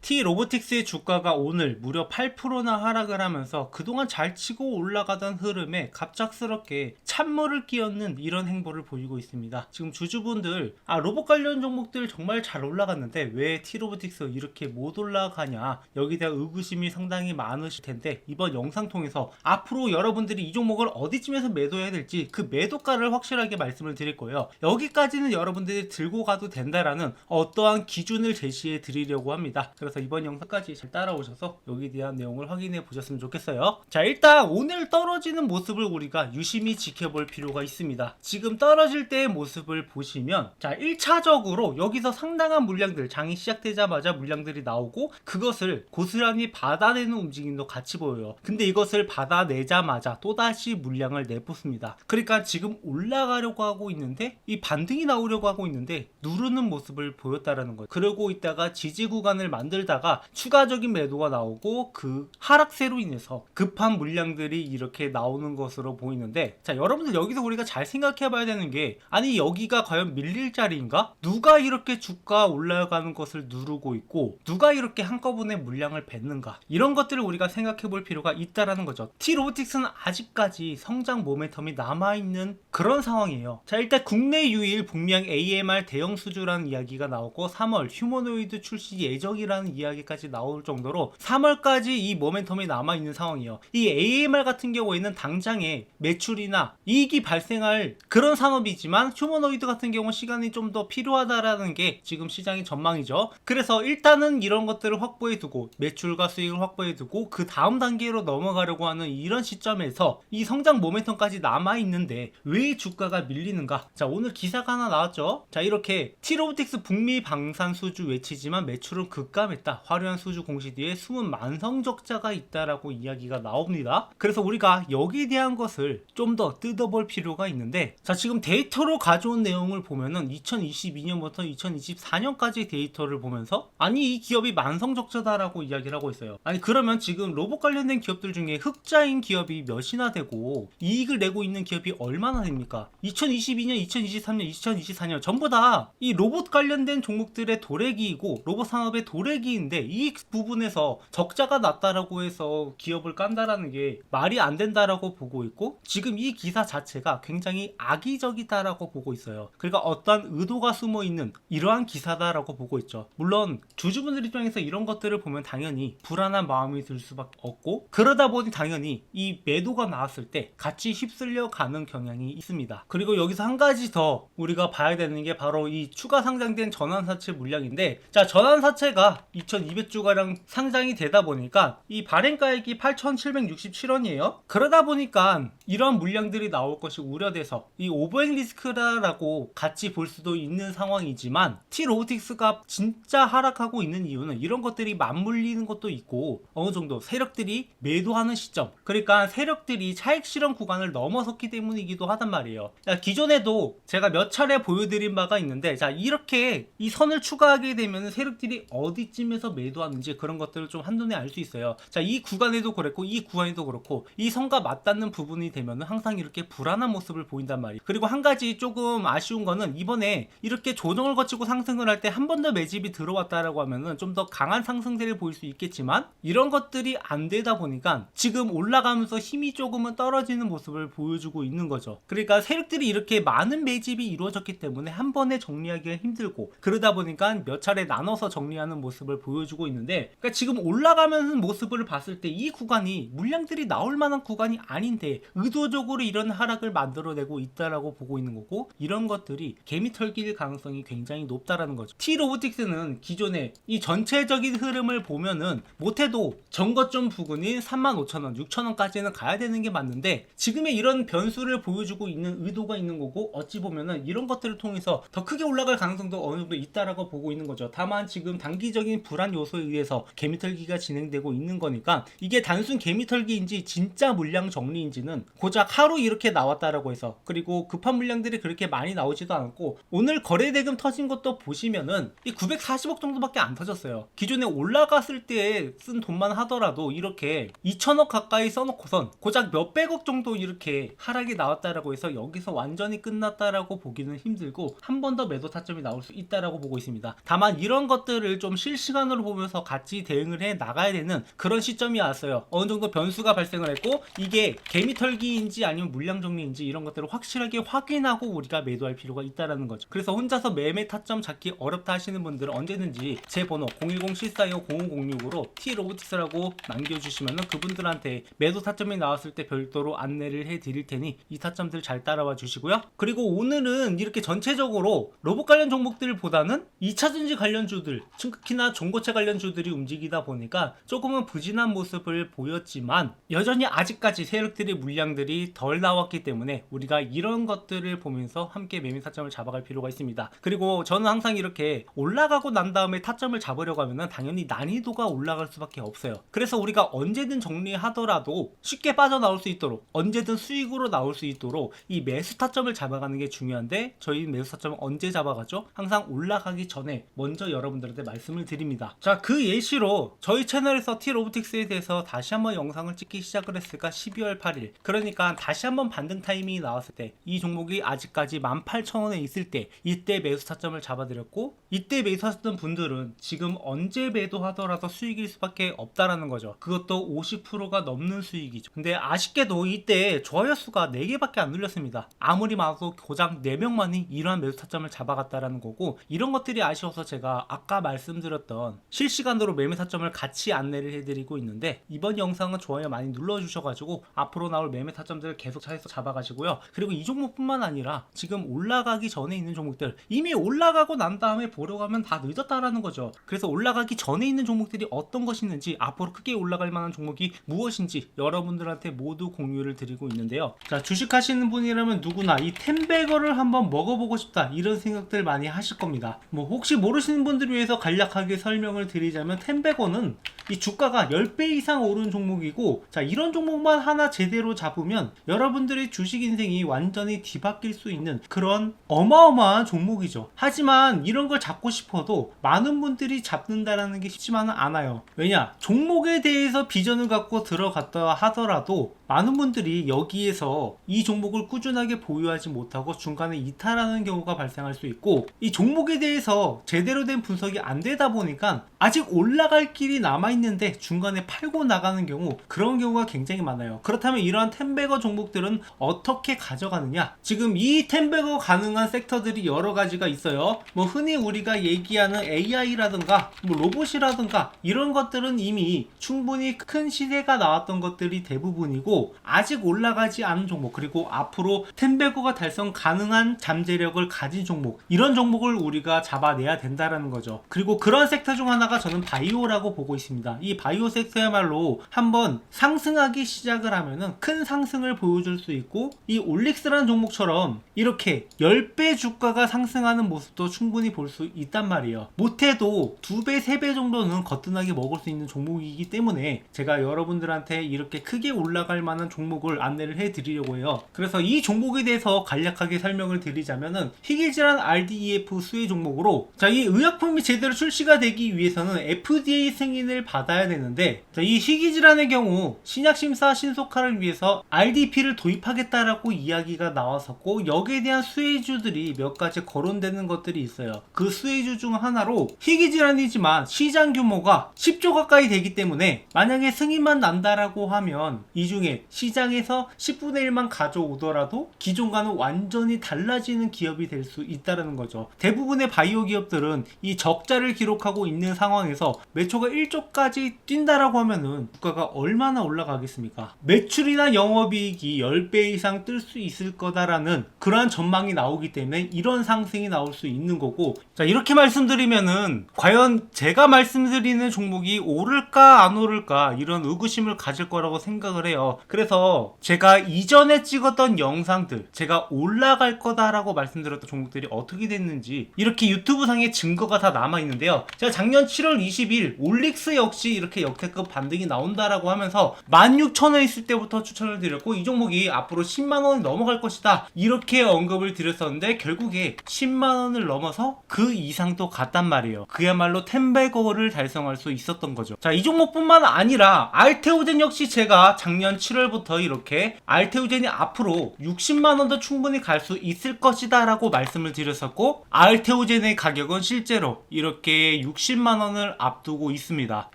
T-로보틱스의 주가가 오늘 무려 8%나 하락을 하면서 그동안 잘 치고 올라가던 흐름에 갑작스럽게 찬물을 끼얹는 이런 행보를 보이고 있습니다. 지금 주주분들 로봇 관련 종목들 정말 잘 올라갔는데 왜 T-로보틱스 이렇게 못 올라가냐, 여기에 대한 의구심이 상당히 많으실 텐데, 이번 영상 통해서 앞으로 여러분들이 이 종목을 어디쯤에서 매도해야 될지 그 매도가를 확실하게 말씀을 드릴 거예요. 여기까지는 여러분들이 들고 가도 된다라는 어떠한 기준을 제시해 드리려고 합니다. 그래서 이번 영상까지 잘 따라오셔서 여기에 대한 내용을 확인해 보셨으면 좋겠어요. 자, 일단 오늘 떨어지는 모습을 우리가 유심히 지켜볼 필요가 있습니다. 지금 떨어질 때의 모습을 보시면, 자, 1차적으로 여기서 상당한 물량들, 장이 시작되자마자 물량들이 나오고 그것을 고스란히 받아내는 움직임도 같이 보여요. 근데 이것을 받아내자마자 또다시 물량을 내뿜습니다. 그러니까 지금 올라가려고 하고 있는데, 이 반등이 나오려고 하고 있는데 누르는 모습을 보였다라는 거예요. 그러고 있다가 지지 구간을 만들다가 추가적인 매도가 나오고 그 하락세로 인해서 급한 물량들이 이렇게 나오는 것으로 보이는데, 자, 여러분들 여기서 우리가 잘 생각해 봐야 되는 게, 아니 여기가 과연 밀릴 자리인가? 누가 이렇게 주가 올라가는 것을 누르고 있고 누가 이렇게 한꺼번에 물량을 뱉는가? 이런 것들을 우리가 생각해 볼 필요가 있다라는 거죠. T-로보틱스는 아직까지 성장 모멘텀이 남아있는 그런 상황이에요. 자, 일단 국내 유일 북미양 AMR 대형 수주라는 이야기가 나오고 3월 휴머노이드 출시 예정이라는 이야기까지 나올 정도로 3월까지 이 모멘텀이 남아있는 상황이에요. 이 AMR 같은 경우에는 당장에 매출이나 이익이 발생할 그런 산업이지만, 휴머노이드 같은 경우는 시간이 좀 더 필요하다라는 게 지금 시장의 전망이죠. 그래서 일단은 이런 것들을 확보해 두고 매출과 수익을 확보해 두고 그 다음 단계로 넘어가려고 하는 이런 시점에서 이 성장 모멘텀까지 남아있는데 왜 주가가 밀리는가? 자, 오늘 기사가 하나 나왔죠. 자, 이렇게 T-로보틱스 북미 방산 수주 외치지만 매출은 급감했다. 화려한 수주 공시 뒤에 숨은 만성적자가 있다라고 이야기가 나옵니다. 그래서 우리가 여기에 대한 것을 좀 더 뜯어볼 필요가 있는데, 자, 지금 데이터로 가져온 내용을 보면은 2022년부터 2024년까지 데이터를 보면서, 아니 이 기업이 만성적자다라고 이야기를 하고 있어요. 아니 그러면 지금 로봇 관련된 기업들 중에 흑자인 기업이 몇이나 되고 이익을 내고 있는 기업이 얼마나 됩니까? 2022년, 2023년, 2024년 전부 다 이 로봇 관련된 종목들의 도래기이고 로봇 산업의 도래기인데, 이 부분에서 적자가 났다라고 해서 기업을 깐다라는 게 말이 안 된다라고 보고 있고, 지금 이 기사 자체가 굉장히 악의적이다라고 보고 있어요. 그러니까 어떠한 의도가 숨어 있는 이러한 기사다라고 보고 있죠. 물론 주주분들 입장에서 이런 것들을 보면 당연히 불안한 마음이 들 수밖에 없고, 그러다 보니 당연히 이 매도가 나왔을 때 같이 휩쓸려 가는 경향이 있습니다. 그리고 여기서 한 가지 더 우리가 봐야 되는 게 바로 이 추가 상장된 전환사채 물량인데, 자, 전환사채가 2200주가량 상장이 되다 보니까 이 발행가액이 8767원이에요. 그러다 보니까 이런 물량들이 나올 것이 우려돼서 이 오버행 리스크라고 같이 볼 수도 있는 상황이지만, T-로보틱스가 진짜 하락하고 있는 이유는 이런 것들이 맞물리는 것도 있고 어느 정도 세력들이 매도하는 시점, 그러니까 세력들이 차익 실현 구간을 넘어섰기 때문이기도 하단 말이에요. 자, 기존에도 제가 몇 차례 보여드린 바가 있는데, 자, 이렇게 이 선을 추가하게 되면 세력들이 어디쯤에서 매도하는지 그런 것들을 좀 한눈에 알 수 있어요. 자, 이 구간에도 그랬고 이 구간에도 그렇고 이 선과 맞닿는 부분이 되면 항상 이렇게 불안한 모습을 보인단 말이에요. 그리고 한 가지 조금 아쉬운 거는, 이번에 이렇게 조정을 거치고 상승을 할 때 한 번 더 매집이 들어왔다라고 하면은 좀 더 강한 상승세를 보일 수 있겠지만, 이런 것들이 안 되다 보니까 지금 올라가면서 힘이 조금은 떨어지는 모습을 보여주고 있는 거죠. 그러니까 세력들이 이렇게 많은 매집이 이루어졌기 때문에 한 번에 정리하기가 힘들고, 그러다 보니까 몇 차례 나눠서 정리하는 모습을 보여주고 있는데, 그러니까 지금 올라가는 모습을 봤을 때 이 구간이 물량들이 나올 만한 구간이 아닌데 의도적으로 이런 하락을 만들어내고 있다라고 보고 있는 거고, 이런 것들이 개미 털기일 가능성이 굉장히 높다라는 거죠. T-로보틱스는 기존에 이 전체적인 흐름을 보면은 못해도 전거점 부근인 35,000원, 6,000원까지는 가야 되는 게 맞는데, 지금의 이런 변수를 보여주고 있는 의도가 있는 거고, 어찌 보면은 이런 것들을 통해서 더 크게 올라갈 가능성도 어느 정도 있다라고 보고 있는 거죠. 다만 지금 단기적인 불안 요소에 의해서 개미털기가 진행되고 있는 거니까, 이게 단순 개미털기인지 진짜 물량 정리인지는 고작 하루 이렇게 나왔다라고 해서, 그리고 급한 물량들이 그렇게 많이 나오지도 않았고, 오늘 거래대금 터진 것도 보시면은 이 940억 정도밖에 안 터졌어요. 기존에 올라갔을 때 쓴 돈만 하더라도 이렇게 2천억 가까이 써놓고선 고작 몇백억 정도 이렇게 하락이 나왔다라고 해서 여기서 완전히 끝났다라고 보기는 힘들고, 한 번 더 매도 타점이 나올 수 있다라고 보고 있습니다. 다만 이런 것들을 좀 실시 실시간으로 보면서 같이 대응을 해 나가야 되는 그런 시점이 왔어요. 어느 정도 변수가 발생을 했고 이게 개미 털기인지 아니면 물량 정리인지 이런 것들을 확실하게 확인하고 우리가 매도할 필요가 있다라는 거죠. 그래서 혼자서 매매 타점 잡기 어렵다 하시는 분들은 언제든지 제 번호 010-7425-0506으로 T로보틱스라고 남겨주시면 그분들한테 매도 타점이 나왔을 때 별도로 안내를 해드릴 테니 이 타점들 잘 따라와 주시고요. 그리고 오늘은 이렇게 전체적으로 로봇 관련 종목들보다는 2차전지 관련주들, 특히나 중고차 관련주들이 움직이다 보니까 조금은 부진한 모습을 보였지만 여전히 아직까지 세력들의 물량들이 덜 나왔기 때문에 우리가 이런 것들을 보면서 함께 매매 타점을 잡아갈 필요가 있습니다. 그리고 저는 항상 이렇게 올라가고 난 다음에 타점을 잡으려고 하면 당연히 난이도가 올라갈 수밖에 없어요. 그래서 우리가 언제든 정리하더라도 쉽게 빠져나올 수 있도록 언제든 수익으로 나올 수 있도록 이 매수 타점을 잡아가는 게 중요한데 저희 매수 타점은 언제 잡아가죠? 항상 올라가기 전에 먼저 여러분들한테 말씀을 드립니다. 자, 그 예시로 저희 채널에서 T로보틱스에 대해서 다시 한번 영상을 찍기 시작을 했을까 12월 8일 그러니까 다시 한번 반등 타이밍이 나왔을 때 이 종목이 아직까지 18,000원에 있을 때 이때 매수 타점을 잡아드렸고 이때 매수하셨던 분들은 지금 언제 매도하더라도 수익일 수밖에 없다라는 거죠. 그것도 50%가 넘는 수익이죠. 근데 아쉽게도 이때 좋아요 수가 4개밖에 안 눌렸습니다. 아무리 많아도 고작 4명만이 이러한 매수 타점을 잡아갔다라는 거고 이런 것들이 아쉬워서 제가 아까 말씀드렸던 실시간으로 매매 타점을 같이 안내를 해드리고 있는데 이번 영상은 좋아요 많이 눌러주셔가지고 앞으로 나올 매매 타점들 계속 차에서 잡아가시고요. 그리고 이 종목뿐만 아니라 지금 올라가기 전에 있는 종목들 이미 올라가고 난 다음에 보려고 하면 다 늦었다라는 거죠. 그래서 올라가기 전에 있는 종목들이 어떤 것이 있는지 앞으로 크게 올라갈 만한 종목이 무엇인지 여러분들한테 모두 공유를 드리고 있는데요. 자, 주식하시는 분이라면 누구나 이 템베거를 한번 먹어보고 싶다 이런 생각들 많이 하실 겁니다. 뭐 혹시 모르시는 분들을 위해서 간략하게 설명을 드리자면 템베거는 이 주가가 10배 이상 오른 종목이고 자 이런 종목만 하나 제대로 잡으면 여러분들의 주식 인생이 완전히 뒤바뀔 수 있는 그런 어마어마한 종목이죠. 하지만 이런 걸 잡고 싶어도 많은 분들이 잡는다라는 게 쉽지만은 않아요. 왜냐? 종목에 대해서 비전을 갖고 들어갔다 하더라도 많은 분들이 여기에서 이 종목을 꾸준하게 보유하지 못하고 중간에 이탈하는 경우가 발생할 수 있고 이 종목에 대해서 제대로 된 분석이 안 되다 보니까 아직 올라갈 길이 남아있는데 중간에 팔고 나가는 경우 그런 경우가 굉장히 많아요. 그렇다면 이러한 템베거 종목들은 어떻게 가져가느냐? 지금 이 템베거 가능한 섹터들이 여러 가지가 있어요. 뭐 흔히 우리가 얘기하는 AI라든가 뭐 로봇이라든가 이런 것들은 이미 충분히 큰 시세가 나왔던 것들이 대부분이고 아직 올라가지 않은 종목 그리고 앞으로 템베거가 달성 가능한 잠재력을 가진 종목 이런 종목을 우리가 잡아내야 된다라는 거죠. 그리고 그런 섹터 중 하나가 저는 바이오라고 보고 있습니다. 이 바이오 섹터야말로 한번 상승하기 시작을 하면은 큰 상승을 보여줄 수 있고 이 올릭스라는 종목처럼 이렇게 10배 주가가 상승하는 모습도 충분히 볼 수 있단 말이에요. 못해도 2배, 3배 정도는 거뜬하게 먹을 수 있는 종목이기 때문에 제가 여러분들한테 이렇게 크게 올라갈 만한 종목을 안내를 해드리려고 해요. 그래서 이 종목에 대해서 간략하게 설명을 드리자면은 희귀질환 RDEF 수혜 종목으로 자, 이 의약품이 제대로 출시가 되기 위해서는 FDA 승인을 받아야 되는데 자, 이 희귀질환의 경우 신약심사 신속화를 위해서 RDP를 도입하겠다라고 이야기가 나왔었고 여기에 대한 수혜주들이 몇 가지 거론되는 것들이 있어요. 그 수혜주 중 하나로 희귀질환이지만 시장 규모가 10조 가까이 되기 때문에 만약에 승인만 난다라고 하면 이 중에 시장에서 10분의 1만 가져오더라도 기존과는 완전히 달라지는 기업이 될 수 있다는 거죠. 대부분의 바이오 기업들은 이 적자를 기록하고 있는 상황에서 매초가 1조까지 뛴다라고 하면은 주가가 얼마나 올라가겠습니까? 매출이나 영업이익이 10배 이상 뜰 수 있을 거다라는 그러한 전망이 나오기 때문에 이런 상승이 나올 수 있는 거고 자 이렇게 말씀드리면은 과연 제가 말씀드리는 종목이 오를까 안 오를까 이런 의구심을 가질 거라고 생각을 해요. 그래서 제가 이전에 찍었던 영상들 제가 올라갈 거다라고 말씀드렸던 종목들이 어떻게 됐는지 이렇게 유튜브 상에 증거가 다 남아있는데요. 제가 작년 7월 20일 올릭스 역시 이렇게 역대급 반등이 나온다라고 하면서 16,000원 있을 때부터 추천을 드렸고 이 종목이 앞으로 10만원이 넘어갈 것이다 이렇게 언급을 드렸었는데 결국에 10만원을 넘어서 그 이상도 갔단 말이에요. 그야말로 템베거를 달성할 수 있었던 거죠. 자, 이 종목뿐만 아니라 알테오젠 역시 제가 작년 7월부터 이렇게 알테오젠이 앞으로 60만원도 충분히 갈 수 있을 것이다 라고 말씀을 드렸었고 알테오젠의 가격은 실제로 이렇게 60만원을 앞두고 있습니다.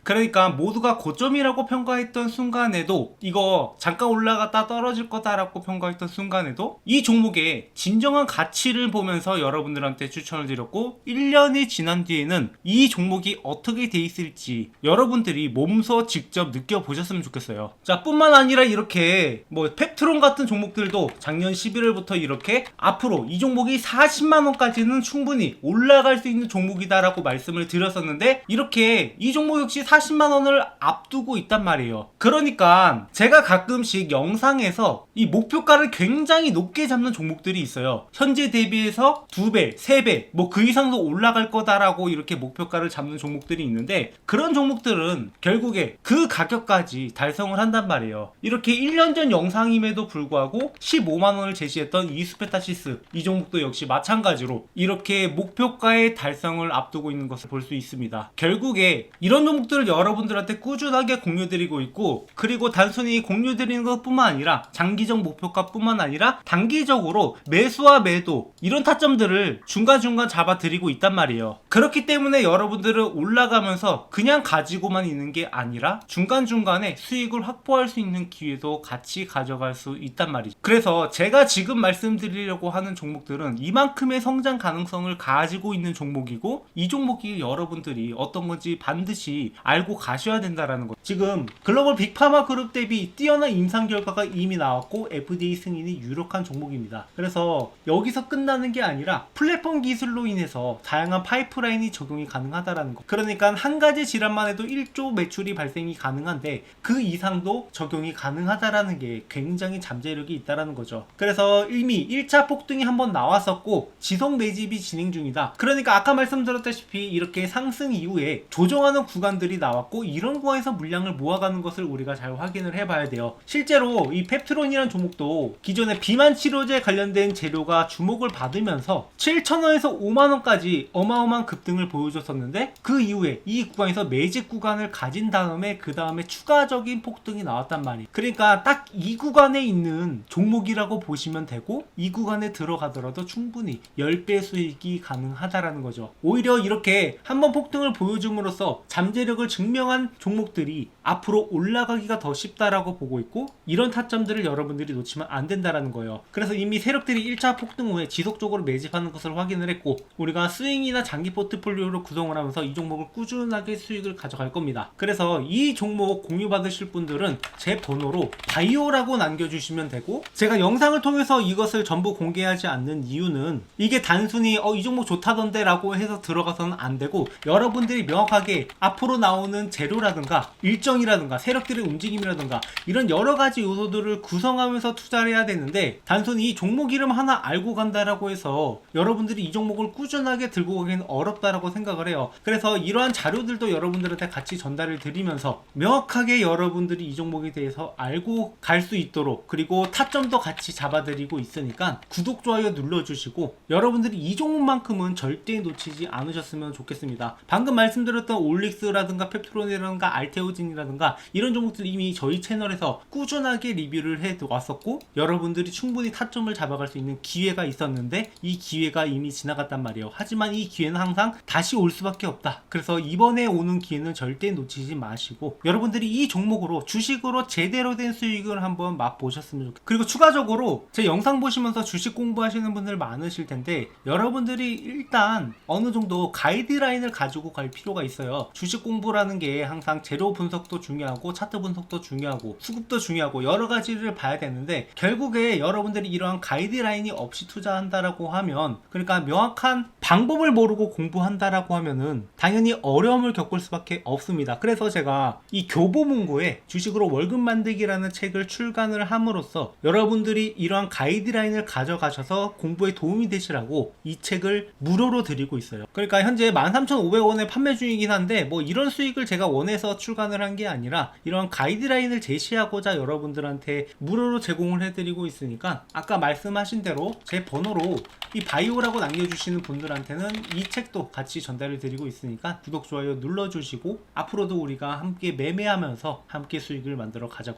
그러니까 모두가 고점이라고 평가했던 순간에도, 이거 잠깐 올라갔다 떨어질 거다라고 평가했던 순간에도 이 종목의 진정한 가치를 보면서 여러분들한테 추천을 드렸고, 1년이 지난 뒤에는 이 종목이 어떻게 돼 있을지 여러분들이 몸소 직접 느껴보셨으면 좋겠어요. 자, 뿐만 아니라 이렇게 뭐 펩트론 같은 종목들도 작년 11월부터 이렇게 앞으로 이 종목이 40만원까지는 충분히 올라갈 수 있는 종목이다 라고 말씀을 드렸었는데, 이렇게 이 종목 역시 40만원을 앞두고 있단 말이에요. 그러니까 제가 가끔씩 영상에서 이 목표가를 굉장히 높게 잡는 종목들이 있어요. 현재 대비해서 2배, 3배, 뭐 그 이상도 올라갈 거다라고 이렇게 목표가를 잡는 종목들이 있는데, 그런 종목들은 결국에 그 가격까지 달성을 한단 말이에요. 이렇게 1년 전 영상임에도 불구하고 15만원을 제시했던 이스페타시스, 이 종목도 역시 마찬가지로 이렇게 목표가의 달성을 앞두고 있는 것을 볼 수 있습니다. 결국에 이런 종목들을 여러분들한테 꾸준하게 공유드리고 있고, 그리고 단순히 공유드리는 것뿐만 아니라 장기적 목표가 뿐만 아니라 단기적으로 매수와 매도, 이런 타점들을 중간중간 잡아드리고 있단 말이에요. 그렇기 때문에 여러분들은 올라가면서 그냥 가지고만 있는 게 아니라 중간중간에 수익을 확보할 수 있는 기회도 같이 가져갈 수 있단 말이죠. 그래서 제가 지금 말씀드리려고 하는 종목들은 이만큼의 성장 가능성을 가지고 있는 종목이고, 이 종목이 여러분들이 어떤 건지 반드시 알고 가셔야 된다라는 거. 지금 글로벌 빅파마 그룹 대비 뛰어난 임상 결과가 이미 나왔고 FDA 승인이 유력한 종목입니다. 그래서 여기서 끝나는 게 아니라 플랫폼 기술로 인해서 다양한 파이프라인이 적용이 가능하다라는 거. 그러니까 한 가지 질환만 해도 1조 매출이 발생이 가능한데 그 이상도 적용이 가능하다라는 게 굉장히 잠재력이 있다라는 거죠. 그래서 이미 1차 폭등이 한번 나왔었고 지속 매집이 진행 중이다. 그러니까 아까 말씀드렸다시피 이렇게 상승 이후에 조정하는 구간들이 나왔고, 이런 구간에서 물량을 모아가는 것을 우리가 잘 확인을 해봐야 돼요. 실제로 이 펩트론이라는 종목도 기존에 비만 치료제 관련된 재료가 주목을 받으면서 7,000원에서 5만원까지 어마어마한 급등을 보여줬었는데, 그 이후에 이 구간에서 매집 구간을 가진 다음에 그 다음에 추가적인 폭등이 나왔단 말이에요. 그러니까 딱 이 구간에 있는 종목이라고 보시면 되고, 이 구간에 들어가더라도 충분히 10배 수익이 가능하다라는 거죠. 오히려 이렇게 한번 폭등을 보여줌으로써 잠재력을 증명한 종목들이 앞으로 올라가기가 더 쉽다라고 보고 있고, 이런 타점들을 여러분들이 놓치면 안 된다라는 거예요. 그래서 이미 세력들이 1차 폭등 후에 지속적으로 매집하는 것을 확인을 했고, 우리가 스윙이나 장기 포트폴리오를 구성을 하면서 이 종목을 꾸준하게 수익을 가져갈 겁니다. 그래서 이 종목 공유 받으실 분들은 제 번호로 바이오라고 남겨주시면 되고, 제가 영상을 통해서 이것을 전부 공개하지 않는 이유는 이게 단순히 이 종목 좋다던데 라고 해서 들어가서는 안 되고, 여러분들이 명확하게 앞으로 나오는 재료라든가 일정이라든가 세력들의 움직임이라든가 이런 여러가지 요소들을 구성하면서 투자를 해야 되는데, 단순히 이 종목 이름 하나 알고 간다라고 해서 여러분들이 이 종목을 꾸준하게 들고 가기는 어렵다라고 생각을 해요. 그래서 이러한 자료들도 여러분들한테 같이 전달을 드리면서 명확하게 여러분들이 이 종목에 대해서 알고 갈 수 있도록, 그리고 타점도 같이 잡아드리고 있으니까 구독, 좋아요 눌러주시고, 여러분들이 이 종목만큼은 절대 놓치지 않으셨으면 좋겠습니다. 방금 말씀드렸던 올릭스라든가 펩트론이라든가 알테오진이라든가 이런 종목들 이미 저희 채널에서 꾸준하게 리뷰를 해 왔었고, 여러분들이 충분히 타점을 잡아갈 수 있는 기회가 있었는데 이 기회가 이미 지나갔단 말이에요. 하지만 이 기회는 항상 다시 올 수밖에 없다. 그래서 이번에 오는 기회는 절대 놓치지 마시고, 여러분들이 이 종목으로 주식으로 제대로 된 수익을 한번 맛보셨으면 좋겠어요. 그리고 추가적으로 제 영상 보시면서 주식 공부하시는 분들 많으실 텐데, 여러분들이 일단 어느 정도 가이드라인을 가지고 갈 필요가 있어요. 주식 공부라는 게 항상 재료 분석도 중요하고 차트 분석도 중요하고 수급도 중요하고 여러 가지를 봐야 되는데, 결국에 여러분들이 이러한 가이드라인이 없이 투자한다라고 하면, 그러니까 명확한 방법을 모르고 공부한다라고 하면은 당연히 어려움을 겪을 수밖에 없습니다. 그래서 제가 이 교보문고에 주식으로 월급 만들기라는 책을 출간을 함으로써 여러분들이 이러한 가이드라인을 가져가셔서 공부에 도움이 되시라고 이 책을 무료로 드리고 있어요. 그러니까 현재 13,500원에 판매 중이긴 한데, 뭐 이런 수익을 제가 원해서 출간을 한 게 아니라 이런 가이드라인을 제시하고자 여러분들한테 무료로 제공을 해드리고 있으니까, 아까 말씀하신 대로 제 번호로 이 바이오라고 남겨주시는 분들한테는 이 책도 같이 전달을 드리고 있으니까 구독, 좋아요 눌러주시고, 앞으로도 우리가 함께 매매하면서 함께 수익을 만들어 가자고.